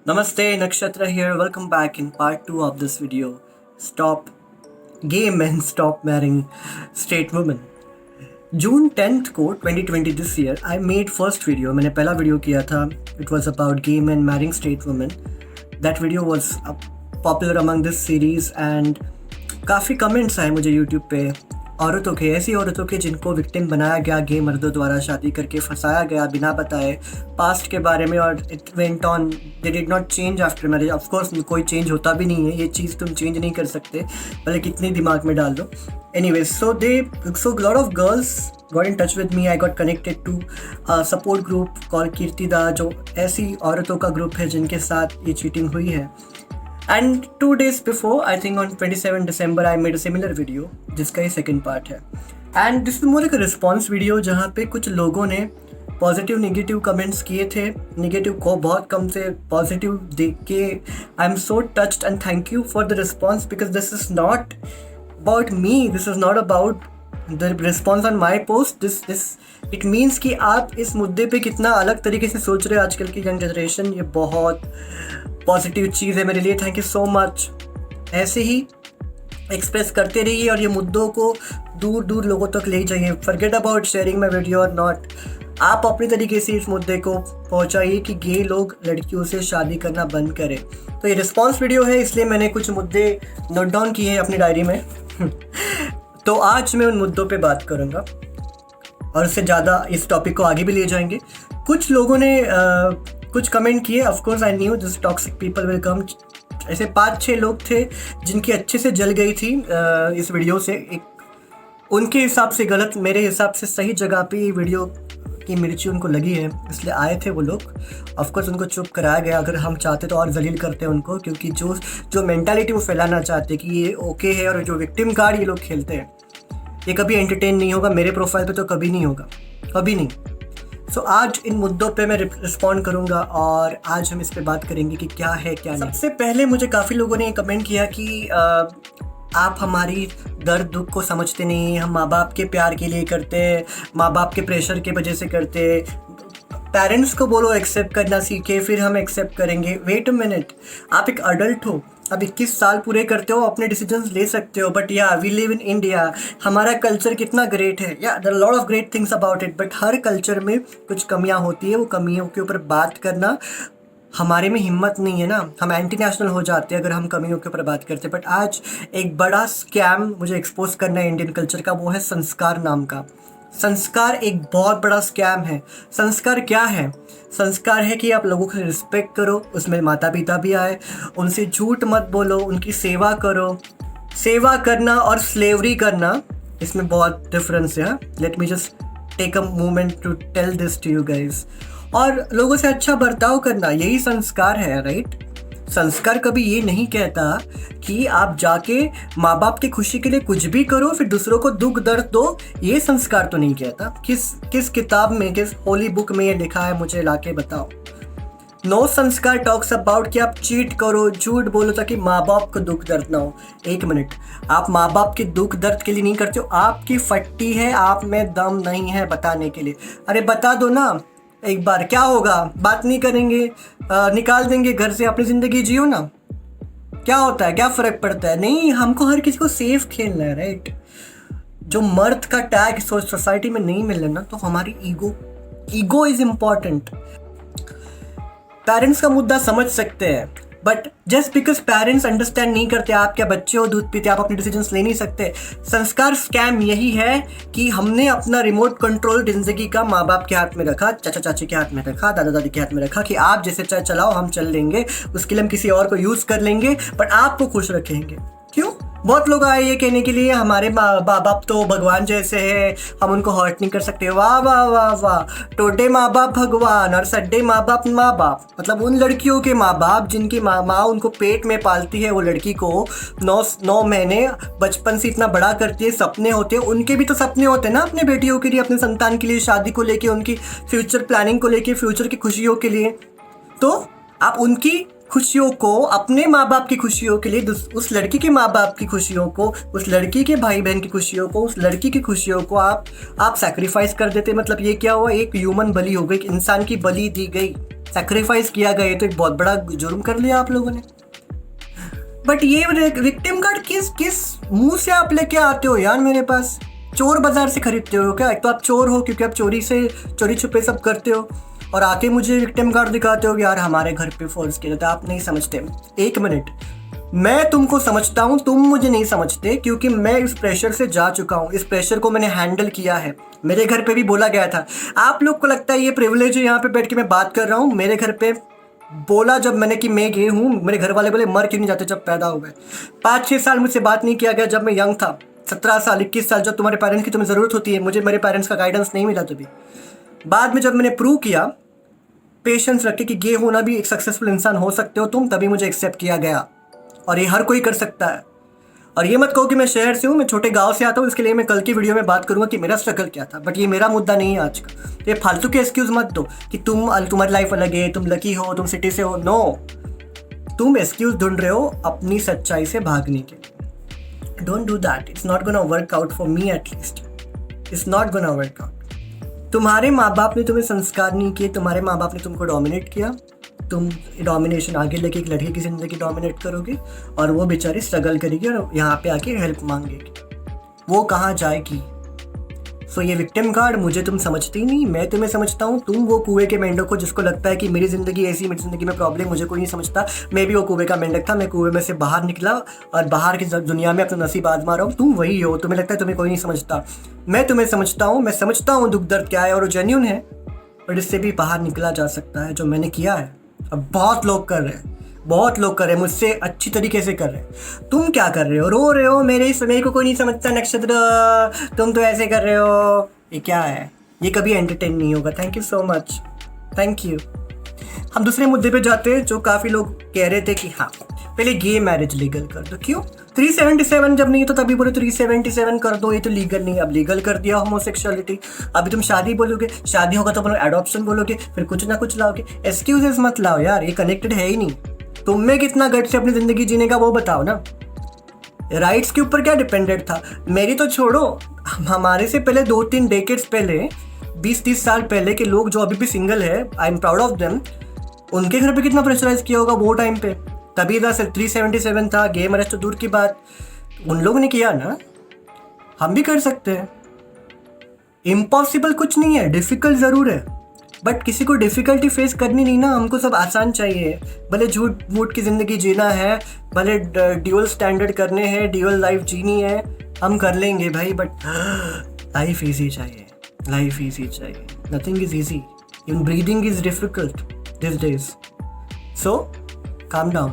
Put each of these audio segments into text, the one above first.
Namaste, Nakshatra here. Welcome back in part 2 of this video. Stop gay men, stop marrying straight women. June 10th को 2020 this year I made first video. मैंने पहला video किया था. It was about gay man marrying straight women. That video was popular among this series and काफ़ी comments आए मुझे YouTube पे औरतों के, ऐसी औरतों के जिनको विक्टिम बनाया गया गे मर्दों द्वारा, शादी करके फंसाया गया बिना बताए पास्ट के बारे में. और it went on, they did not change after marriage. Of course कोई चेंज होता भी नहीं है, ये चीज़ तुम चेंज नहीं कर सकते भले कितनी दिमाग में डाल दो. Anyways, so a lot of girls got in touch with me. I got connected to a support group called Kirtida, जो ऐसी औरतों का ग्रुप है जिनके साथ ये चीटिंग हुई है. And 2 days before, I think on 27 December, I made a similar video, जिसका ये सेकेंड पार्ट है. And this is more like a response video, जहाँ पे कुछ लोगों ने पॉजिटिव नेगेटिव कमेंट्स किए थे. नेगेटिव को बहुत कम से पॉजिटिव देख के I am so touched and thank you for the response, because this is not about me, this is not about the response on my post. This it means कि आप इस मुद्दे पे कितना अलग तरीके से सोच रहे हो. आजकल की यंग जनरेशन, ये बहुत पॉजिटिव चीज़ है मेरे लिए. Thank you so much. ऐसे ही एक्सप्रेस करते रहिए और ये मुद्दों को दूर दूर लोगों तक ले जाइए. Forget about sharing my video और नॉट. आप अपने तरीके से इस मुद्दे को पहुंचाइए कि गे लोग लड़कियों से शादी करना बंद करें. तो ये रिस्पॉन्स वीडियो है, इसलिए मैंने कुछ मुद्दे नोट डाउन किए हैं अपनी डायरी में. तो आज मैं उन मुद्दों पे बात करूँगा और उससे ज़्यादा इस टॉपिक को आगे भी ले जाएंगे. कुछ लोगों ने कुछ कमेंट किए. Of course I knew this toxic people will come. ऐसे 5-6 लोग थे जिनकी अच्छे से जल गई थी इस वीडियो से. एक उनके हिसाब से गलत, मेरे हिसाब से सही जगह पे वीडियो की मिर्ची उनको लगी है, इसलिए आए थे वो लोग. ऑफकोर्स उनको चुप कराया गया. अगर हम चाहते तो और जलील करते उनको, क्योंकि जो मेंटालिटी वो फैलाना चाहते कि ये ओके है और जो विक्टिम कार्ड ये लोग खेलते हैं, ये कभी एंटरटेन नहीं होगा. मेरे प्रोफाइल पे तो कभी नहीं होगा, कभी नहीं. सो आज इन मुद्दों पे मैं रिस्पॉन्ड करूँगा और आज हम इस पे बात करेंगे कि क्या है क्या नहीं. सबसे पहले मुझे काफ़ी लोगों ने कमेंट किया कि आप हमारी दर्द दुख को समझते नहीं. हम माँ बाप के प्यार के लिए करते हैं, माँ बाप के प्रेशर के वजह से करते हैं. पेरेंट्स को बोलो एक्सेप्ट करना सीखे, फिर हम एक्सेप्ट करेंगे. वेट अ मिनट, आप एक अडल्ट हो, अब 21 साल पूरे करते हो, अपने डिसीजंस ले सकते हो. But yeah we live in India, हमारा कल्चर कितना ग्रेट है. Yeah there are lot of great things about it, but हर कल्चर में कुछ कमियां होती है. वो कमियों के ऊपर बात करना हमारे में हिम्मत नहीं है ना. हम एंटी नेशनल हो जाते हैं अगर हम कमियों के ऊपर बात करते हैं. बट आज एक बड़ा स्कैम मुझे एक्सपोज करना है इंडियन कल्चर का, वो है संस्कार नाम का. संस्कार एक बहुत बड़ा स्कैम है. संस्कार क्या है? संस्कार है कि आप लोगों को रिस्पेक्ट करो, उसमें माता पिता भी आए, उनसे झूठ मत बोलो, उनकी सेवा करो. सेवा करना और स्लेवरी करना, इसमें बहुत डिफरेंस है. Let me just take a moment to tell this to you guys. और लोगों से अच्छा बर्ताव करना, यही संस्कार है, राइट. संस्कार कभी ये नहीं कहता कि आप जाके माँ बाप की खुशी के लिए कुछ भी करो फिर दूसरों को दुख दर्द दो. ये संस्कार तो नहीं कहता. किस किताब में, किस होली बुक में ये लिखा है, मुझे लाके बताओ. नो संस्कार टॉक्स अबाउट कि आप चीट करो, झूठ बोलो ताकि माँ बाप को दुख दर्द ना हो. एक मिनट, आप माँ बाप के दुख दर्द के लिए नहीं करते हो. आपकी फट्टी है, आप में दम नहीं है बताने के लिए. अरे बता दो ना एक बार, क्या होगा? बात नहीं करेंगे, निकाल देंगे घर से, अपनी ज़िंदगी जियो ना. क्या होता है, क्या फ़र्क पड़ता है? नहीं, हमको हर किसी को सेफ खेलना है, राइट. जो मर्द का टैग सोसाइटी में नहीं मिल रहा ना, तो हमारी ईगो इज़ इम्पॉर्टेंट. पेरेंट्स का मुद्दा समझ सकते हैं, but just because parents understand नहीं करते, आप क्या बच्चे हो, दूध पीते, आप अपने डिसीजंस ले नहीं सकते. संस्कार स्कैम यही है कि हमने अपना रिमोट कंट्रोल जिंदगी का माँ बाप के हाथ में रखा, चाचा चाची के हाथ में रखा, दादा दादी के हाथ में रखा कि आप जैसे चाहे चलाओ, हम चल लेंगे, उसके लिए हम किसी और को यूज़ कर लेंगे, बट आपको खुश रखेंगे. क्यों? बहुत लोग आए ये कहने के लिए हमारे माँ बाप तो भगवान जैसे हैं, हम उनको हर्ट नहीं कर सकते. वाह वाह वाह वाह. टोटे माँ बाप भगवान और सड्डे माँ बाप. मतलब उन लड़कियों के माँ बाप जिनकी माँ उनको पेट में पालती है, वो लड़की को 9 महीने बचपन से इतना बड़ा करती है, सपने होते हैं. उनके भी तो सपने होते हैं ना अपने बेटियों के लिए, अपने संतान के लिए, शादी को लेके, उनकी फ्यूचर प्लानिंग को लेके, फ्यूचर की खुशियों के लिए. तो आप उनकी खुशियों को, अपने माँ बाप की खुशियों के लिए, उस लड़की के माँ बाप की खुशियों को, उस लड़की के भाई बहन की खुशियों को, उस लड़की की खुशियों को आप सैक्रिफाइस कर देते. मतलब ये क्या हुआ? एक ह्यूमन बलि हो गई, इंसान की बलि दी गई. सेक्रीफाइस किया गया, ये तो एक बहुत बड़ा जुर्म कर लिया आप लोगों ने। बट ये विक्टिम कार्ड किस किस मुंह से आप लेके आते हो यार मेरे पास? चोर बाजार से खरीदते हो क्या? एक तो आप चोर हो क्योंकि आप चोरी छुपे सब करते हो, और आके मुझे विक्टिम कार्ड दिखाते हो कि यार हमारे घर पे फोर्स किया जाता है। आप नहीं समझते। एक मिनट, मैं तुमको समझता हूँ, तुम मुझे नहीं समझते, क्योंकि मैं इस प्रेशर से जा चुका हूँ। इस प्रेशर को मैंने हैंडल किया है। मेरे घर पे भी बोला गया था। आप लोग को लगता है ये प्रिविलेज है यहाँ पे बैठ के मैं बात कर रहा हूँ। मेरे घर पे बोला जब मैंने कि मैं गे हूँ, मेरे घर वाले बोले मर क्यों नहीं जाते जब पैदा हो गए। 5-6 साल मुझसे बात नहीं किया गया जब मैं यंग था, 17 साल 21 साल, जब तुम्हारे पेरेंट्स की तुम्हें ज़रूरत होती है। मुझे मेरे पेरेंट्स का गाइडेंस नहीं मिला तभी। बाद में जब मैंने प्रूव किया पेशेंस रख के कि गे होना भी एक सक्सेसफुल इंसान हो सकते हो तुम, तभी मुझे एक्सेप्ट किया गया। और ये हर कोई कर सकता है। और ये मत कहो कि मैं शहर से हूँ, मैं छोटे गांव से आता हूँ। इसके लिए मैं कल की वीडियो में बात करूंगा कि मेरा स्ट्रगल क्या था। बट ये मेरा मुद्दा नहीं है आज का। ये फालतू के एक्सक्यूज मत दो कि तुम्हारी लाइफ अलग है, तुम लकी हो, तुम सिटी से हो। नो, तुम एक्सक्यूज ढूंढ रहे हो अपनी सच्चाई से भागने के। Don't do that. It's not gonna work out for me at least. It's not gonna work out. तुम्हारे माँ बाप ने तुम्हें संस्कार नहीं किए, तुम्हारे माँ बाप ने तुमको डोमिनेट किया। तुम डोमिनेशन आगे लेके एक लड़की की ज़िंदगी डोमिनेट करोगे, और वो बेचारी स्ट्रगल करेगी और यहाँ पे आके हेल्प मांगेगी। वो कहाँ जाएगी? सो ये विक्टिम कार्ड मुझे तुम समझते ही नहीं, मैं तुम्हें समझता हूँ। तुम वो कुएं के मेंढक को जिसको लगता है कि मेरी ज़िंदगी ऐसी, मेरी ज़िंदगी में प्रॉब्लम, मुझे कोई नहीं समझता। मैं भी वो कुएं का मेंढक था। मैं कुएं में से बाहर निकला और बाहर की दुनिया में अपना नसीब आजमा रहा हूँ। तुम वही हो। तुम्हें लगता है तुम्हें कोई नहीं समझता। मैं तुम्हें समझता हूँ। मैं समझता हूँ दुख दर्द क्या है, और वो जेन्युइन है। बट इससे भी बाहर निकला जा सकता है, जो मैंने किया है। अब बहुत लोग कर रहे हैं, बहुत लोग कर रहे हैं, मुझसे अच्छी तरीके से कर रहे हैं। तुम क्या कर रहे हो? रो रहे हो मेरे को कोई नहीं समझता नक्षत्र, तुम तो ऐसे कर रहे हो। ये क्या है? ये कभी एंटरटेन नहीं होगा। Thank you so much, thank you. हम दूसरे मुद्दे पे जाते हैं, जो काफ़ी लोग कह रहे थे कि हाँ पहले गे मैरिज लीगल कर दो। क्यों? 377 जब नहीं तो तभी बोले 377 कर दो, ये तो लीगल नहीं। अब लीगल कर दिया होमोसेक्सुअलिटी। अभी तुम शादी बोलोगे, शादी होगा तो बोलो एडॉप्शन बोलोगे, फिर कुछ ना कुछ लाओगे। एक्सक्यूजेस मत लाओ यार, ये कनेक्टेड है ही नहीं। तुम में कितना गट से अपनी ज़िंदगी जीने का वो बताओ ना। राइट्स के ऊपर क्या डिपेंडेंट था? मेरी तो छोड़ो, हमारे से पहले 2-3 डेकेड्स पहले, 20-30 साल पहले के लोग जो अभी भी सिंगल है, I am proud of them, उनके घर पे कितना प्रेशराइज किया होगा वो टाइम पे। तभी इधर से 377 था। गे मैरिज तो दूर की बात, उन लोगों ने किया ना। हम भी कर सकते हैं। इम्पॉसिबल कुछ नहीं है, डिफ़िकल्ट ज़रूर है, बट किसी को डिफ़िकल्टी फेस करनी नहीं ना। हमको सब आसान चाहिए। भले झूठ मूठ की ज़िंदगी जीना है, भले ड्यूअल स्टैंडर्ड करने हैं, ड्यूअल लाइफ जीनी है, हम कर लेंगे भाई। बट लाइफ ईजी चाहिए, लाइफ ईजी चाहिए। Nothing is easy, even breathing is difficult this days. So calm down,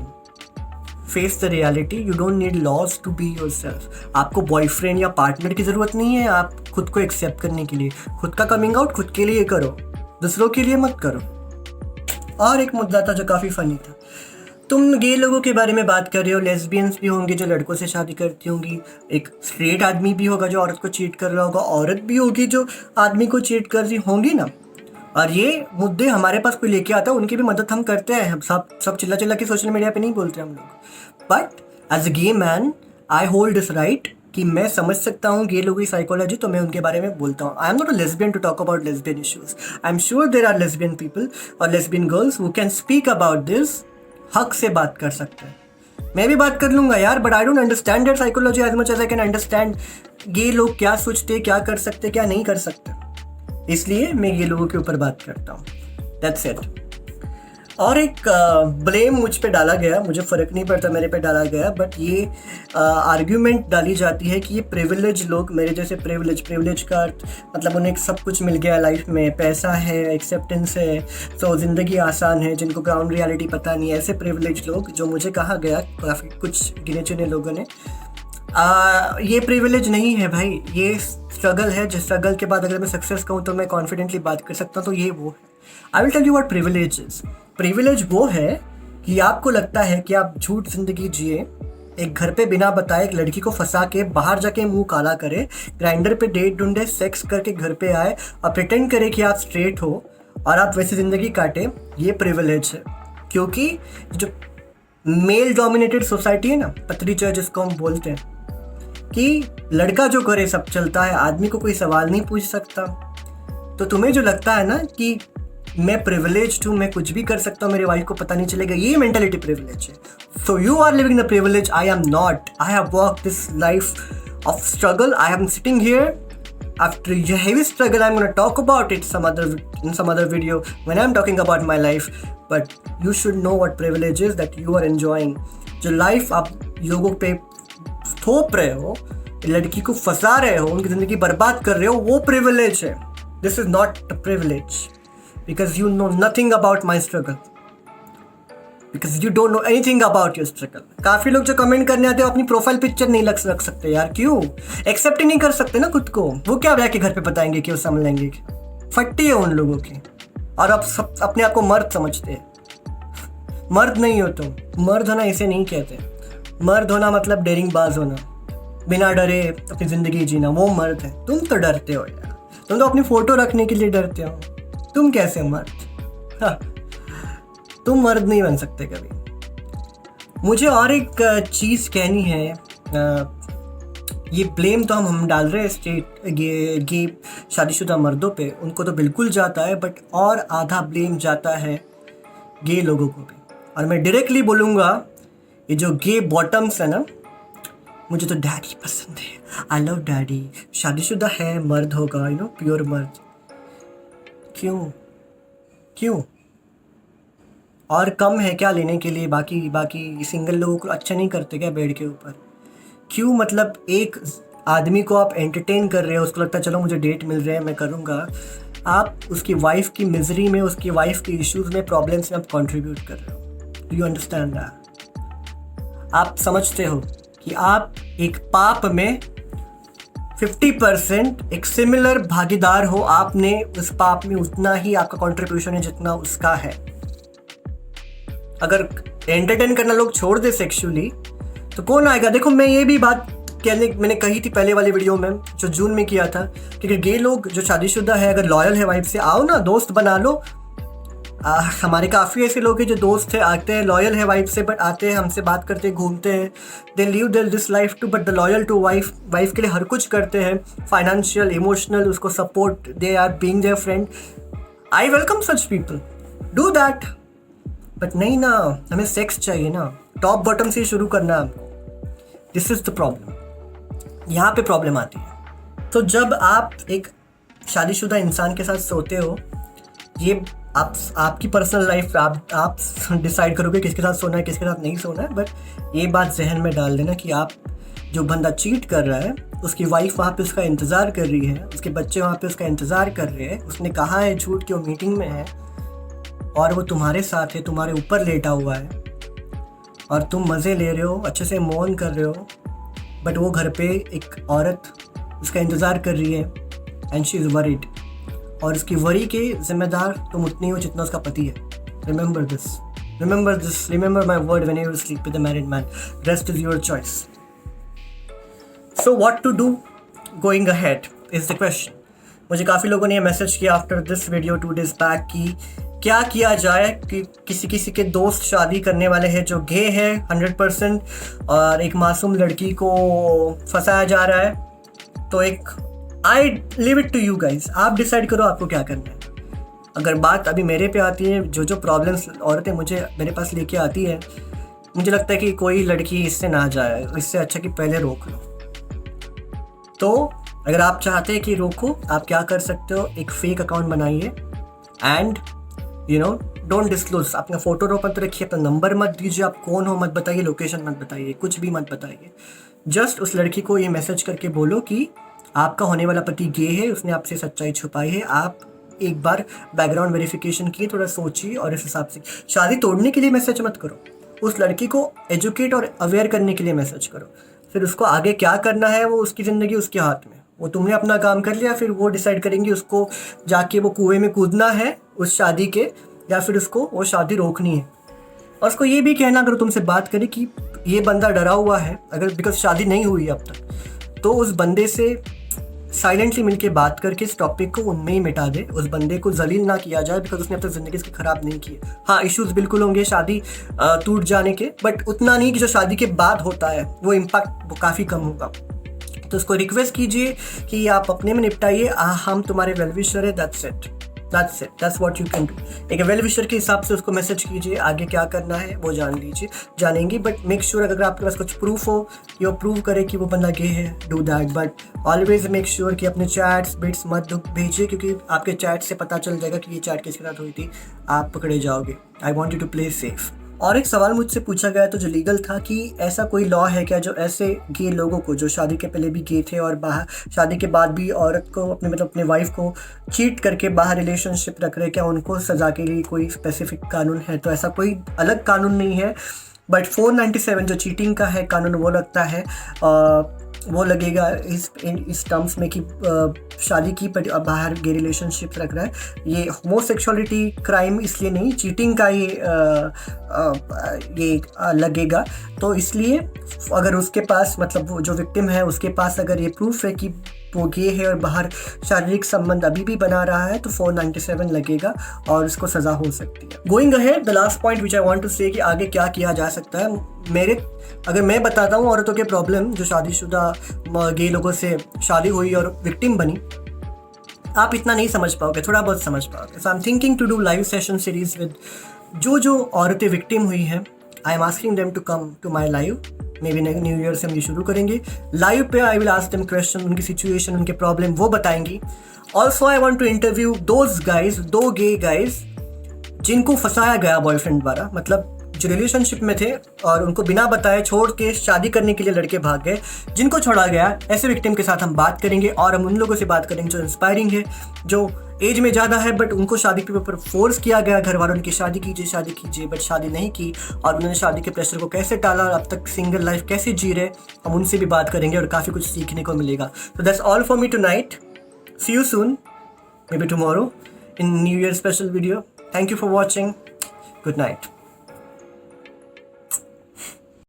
face the reality. You don't need laws to be yourself. आपको बॉयफ्रेंड या पार्टनर की ज़रूरत नहीं है आप खुद को एक्सेप्ट करने के लिए। खुद का कमिंग आउट खुद के लिए करो, दूसरों के लिए मत करो। और एक मुद्दा था जो काफ़ी फ़नी था। तुम गे लोगों के बारे में बात कर रहे हो। लेस्बियंस भी होंगे जो लड़कों से शादी करती होंगी, एक स्ट्रेट आदमी भी होगा जो औरत को चीट कर रहा होगा, औरत भी होगी जो आदमी को चीट कर रही होंगी ना। और ये मुद्दे हमारे पास कोई लेके आता है, उनकी भी मदद हम करते हैं। हम सब चिल्ला चिल्ला के सोशल मीडिया पे नहीं बोलते हम लोग। But as a gay man I hold this right कि मैं समझ सकता हूँ गे लोगों की साइकोलॉजी, तो मैं उनके बारे में बोलता हूँ। I am not a lesbian to talk about lesbian issues. I am sure there are lesbian people और lesbian girls who can speak about this. हक से बात कर सकते हैं। मैं भी बात कर लूँगा यार, but I don't understand their psychology as much as I can understand gay लोग क्या सोचते, क्या कर सकते, क्या नहीं कर सकते। इसलिए मैं ये लोगों के ऊपर बात करता हूँ। That's it. और एक ब्लेम मुझ पे डाला गया, मुझे फ़र्क नहीं पड़ता मेरे पे डाला गया, बट ये आर्ग्यूमेंट डाली जाती है कि ये प्रिविलेज लोग, मेरे जैसे प्रिविलेज का अर्थ मतलब उन्हें सब कुछ मिल गया लाइफ में, पैसा है, एक्सेप्टेंस है, तो ज़िंदगी आसान है, जिनको ग्राउंड रियलिटी पता नहीं है, ऐसे प्रिविलेज लोग जो मुझे कहा गया काफ़ी कुछ गिने चुने लोगों ने। ये प्रिविलेज नहीं है भाई, ये स्ट्रगल है। जिस स्ट्रगल के बाद अगर मैं सक्सेस कहूँ तो मैं कॉन्फिडेंटली बात कर सकता हूँ, तो ये वो है। I will tell you what privilege is. Privilege वो है कि आपको लगता है कि आप झूठ जिंदगी जिए, एक घर पे बिना बताए एक लड़की को फंसा के बाहर जाके मुंह काला करे, ग्राइंडर पे डेट ढूंढे, सेक्स करके घर पे आए और प्रिटेंड करे कि आप स्ट्रेट हो और आप वैसे ज़िंदगी काटे। ये प्रिविलेज है, क्योंकि जो मेल डोमिनेटेड सोसाइटी है ना, पतरी चर्च जिसको हम बोलते हैं, कि लड़का जो करे सब चलता है, आदमी को कोई सवाल नहीं पूछ सकता। तो तुम्हें जो लगता है ना कि मैं प्रिविलेज्ड हूँ, मैं कुछ भी कर सकता हूँ, मेरी वाइफ को पता नहीं चलेगा, ये मेंटालिटी प्रिविलेज है। So you are living the privilege, I am not. I have work this life of struggle, I am sitting here after a heavy struggle. I'm going to talk about it in some other video when I'm talking about my life, but you should know what privilege is that you are enjoying. जो life आप लोगों पे थोप रहे हो, लड़की को फंसा रहे हो, उनकी ज़िंदगी बर्बाद कर रहे हो, वो प्रिविलेज है। This is not a privilege because you know nothing about my struggle, because you don't know anything about your struggle. काफ़ी लोग जो कमेंट करने आते हैं अपनी प्रोफाइल पिक्चर नहीं रख सकते यार, क्यों? एक्सेप्ट ही नहीं कर सकते ना खुद को। वो क्या जाके घर पे बताएंगे कि वो समझ लेंगे? फट्टी है उन लोगों की। और अब सब अपने आप को मर्द समझते हैं। मर्द नहीं हो तुम। मर्द होना इसे नहीं कहते। मर्द होना मतलब डेरिंग बाज होना, बिना डरे अपनी ज़िंदगी जीना, वो मर्द है। तुम तो डरते हो यार, तुम तो अपनी फ़ोटो रखने के लिए डरते हो। तुम कैसे मर्द? हाँ, तुम मर्द नहीं बन सकते कभी। मुझे और एक चीज़ कहनी है। ये ब्लेम तो हम डाल रहे हैं स्टेट गे शादीशुदा मर्दों पे, उनको तो बिल्कुल जाता है, बट और आधा ब्लेम जाता है गे लोगों को भी। और मैं डायरेक्टली बोलूँगा, ये जो गे बॉटम्स है ना, मुझे तो डैडी पसंद है। I love daddy. शादीशुदा है, मर्द होगा, यू नो, प्योर मर्द। क्यों और कम है क्या लेने के लिए? बाकी सिंगल लोगों को अच्छा नहीं करते क्या बेड के ऊपर? क्यों? मतलब एक आदमी को आप एंटरटेन कर रहे हो, उसको लगता है चलो मुझे डेट मिल रहे हैं मैं करूँगा। आप उसकी वाइफ की मिजरी में, उसकी वाइफ के इश्यूज़ में, प्रॉब्लम्स में आप कंट्रीब्यूट कर रहे हो। Do you understand that? आप समझते हो कि आप एक पाप में 50% एक सिमिलर भागीदार हो। आपने उस पाप में उतना ही आपका कंट्रीब्यूशन है जितना उसका है। अगर एंटरटेन करना लोग छोड़ दे सेक्सुअली, तो कौन आएगा? देखो, मैं ये भी बात मैंने कही थी पहले वाली वीडियो में जो जून में किया था कि अगर गे लोग जो शादीशुदा है, अगर लॉयल है वाइफ से, आओ ना, दोस्त बना लो। हमारे काफ़ी ऐसे लोग हैं जो दोस्त हैं, आते हैं, लॉयल है वाइफ से, बट आते हैं, हमसे बात करते हैं, घूमते हैं। They live this life too, but the loyal to wife के लिए हर कुछ करते हैं, फाइनेंशियल, इमोशनल, उसको support, they are being there friend. I welcome such people, do that. But नहीं ना, हमें सेक्स चाहिए ना, टॉप बॉटम से शुरू करना है हमको। दिस इज़ द प्रॉब्लम, यहाँ पे प्रॉब्लम आती है। तो जब आप एक शादीशुदा इंसान के साथ सोते हो, ये आपकी पर्सनल लाइफ, आप डिसाइड करोगे किसके साथ सोना है, किसके साथ नहीं सोना है। बट ये बात जहन में डाल देना कि आप जो बंदा चीट कर रहा है, उसकी वाइफ वहाँ पे उसका इंतज़ार कर रही है, उसके बच्चे वहाँ पे उसका इंतज़ार कर रहे हैं। उसने कहा है झूठ कि वो मीटिंग में है, और वो तुम्हारे साथ है, तुम्हारे ऊपर लेटा हुआ है, और तुम मज़े ले रहे हो, अच्छे से मौन कर रहे हो। बट वो घर पे एक औरत उसका इंतज़ार कर रही है, एंड शी इज़ वरीड, और उसकी वरी के जिम्मेदार तुम उतनी हो जितना उसका पति है। Remember this, remember my word when you sleep with a married man. Rest is your choice. So what to do going ahead is the question. मुझे काफ़ी लोगों ने ये मैसेज किया after this video 2 days back कि क्या किया जाए कि किसी के दोस्त शादी करने वाले हैं जो गे है 100%, और एक मासूम लड़की को फंसाया जा रहा है। तो एक I leave it to you guys, आप डिसाइड करो आपको क्या करना है। अगर बात अभी मेरे पे आती है, जो प्रॉब्लम्स औरतें मेरे पास लेके आती है, मुझे लगता है कि कोई लड़की इससे ना जाए, इससे अच्छा कि पहले रोक लो। तो अगर आप चाहते हैं कि रोको, आप क्या कर सकते हो, एक फेक अकाउंट बनाइए एंड डोंट डिस्क्लोज। अपना फोटो मत रखिए, अपना नंबर मत दीजिए, आप कौन हो मत बताइए, लोकेशन मत बताइए, कुछ भी मत बताइए। जस्ट उस लड़की को ये मैसेज करके बोलो कि आपका होने वाला पति गे है, उसने आपसे सच्चाई छुपाई है, आप एक बार बैकग्राउंड वेरिफिकेशन किए, थोड़ा सोचिए, और इस हिसाब से शादी तोड़ने के लिए मैसेज मत करो। उस लड़की को एजुकेट और अवेयर करने के लिए मैसेज करो। फिर उसको आगे क्या करना है, वो उसकी ज़िंदगी उसके हाथ में। वो तुमने अपना काम कर लिया, फिर वो डिसाइड करेंगी उसको जाके वो कुएं में कूदना है उस शादी के, या फिर उसको वो शादी रोकनी है। और उसको ये भी कहना, अगर तुमसे बात करे कि ये बंदा डरा हुआ है, अगर बिकॉज शादी नहीं हुई अब तक, तो उस बंदे से साइलेंटली मिलके बात करके इस टॉपिक को उनमें ही मिटा दे। उस बंदे को जलील ना किया जाए, बिकॉज उसने अब तक ज़िंदगी इसकी ख़राब नहीं की है। हाँ, इश्यूज़ बिल्कुल होंगे शादी टूट जाने के, बट उतना नहीं कि जो शादी के बाद होता है, वो इम्पैक्ट काफ़ी कम होगा। तो उसको रिक्वेस्ट कीजिए कि आप अपने में निपटाइए, हम तुम्हारे वेल विशर है, that's it. That's it, that's what you can do. एक वेल विशर के हिसाब से उसको मैसेज कीजिए, आगे क्या करना है वो जानेंगी, बट मेक श्योर अगर आपके पास कुछ प्रूफ हो, यो प्रूव करे कि वो बंदा गे है, do that. But always make sure कि अपने चैट्स बिट्स मत भेजिए, क्योंकि आपके चैट से पता चल जाएगा कि ये चैट किसके साथ हुई थी, आप पकड़े जाओगे। I want you to play safe. और एक सवाल मुझसे पूछा गया तो जो लीगल था कि ऐसा कोई लॉ है क्या जो ऐसे गे लोगों को, जो शादी के पहले भी गे थे और बाहर शादी के बाद भी औरत को अपने वाइफ को चीट करके बाहर रिलेशनशिप रख रहे, क्या उनको सज़ा के लिए कोई स्पेसिफिक कानून है? तो ऐसा कोई अलग कानून नहीं है, बट 497 जो चीटिंग का है कानून वो लगता है, वो लगेगा इस टर्म्स में कि शादी की बाहर गे रिलेशनशिप रख रहा है। ये होमोसेक्सुअलिटी क्राइम इसलिए नहीं, चीटिंग का ये लगेगा। तो इसलिए अगर उसके पास मतलब वो जो विक्टिम है उसके पास अगर ये प्रूफ है कि वो गे है और बाहर शारीरिक संबंध अभी भी बना रहा है, तो 497 लगेगा और इसको सज़ा हो सकती है। Going ahead, the last point which I want to say कि आगे क्या किया जा सकता है। अगर मैं बताता हूँ औरतों के प्रॉब्लम, जो शादीशुदा गे लोगों से शादी हुई और विक्टिम बनी, आप इतना नहीं समझ पाओगे, थोड़ा बहुत समझ पाओगे। So I am thinking to do live session series with जो औरतें विक्टिम हुई हैं। I am asking them to come to my live, maybe new year से हम ये शुरू करेंगे लाइव पे। I will ask them question, उनकी सिचुएशन, उनके प्रॉब्लम वो बताएंगी। Also I want to interview those guys, 2 gay guys जिनको फंसाया गया बॉयफ्रेंड द्वारा, मतलब जो रिलेशनशिप में थे और उनको बिना बताए छोड़ के शादी करने के लिए लड़के भाग गए, जिनको छोड़ा गया, ऐसे विक्टिम के साथ हम बात करेंगे। और हम उन लोगों से बात करेंगे जो इंस्पायरिंग है, जो एज में ज़्यादा है बट उनको शादी के ऊपर फोर्स किया गया घर वालों ने कि शादी कीजिए, बट शादी नहीं की और उन्होंने शादी के प्रेशर को कैसे टाला और अब तक सिंगल लाइफ कैसे जी रहे, हम उनसे भी बात करेंगे और काफ़ी कुछ सीखने को मिलेगा। So that's all for me tonight. See you soon, maybe tomorrow in New Year special video. Thank you for watching. Good night.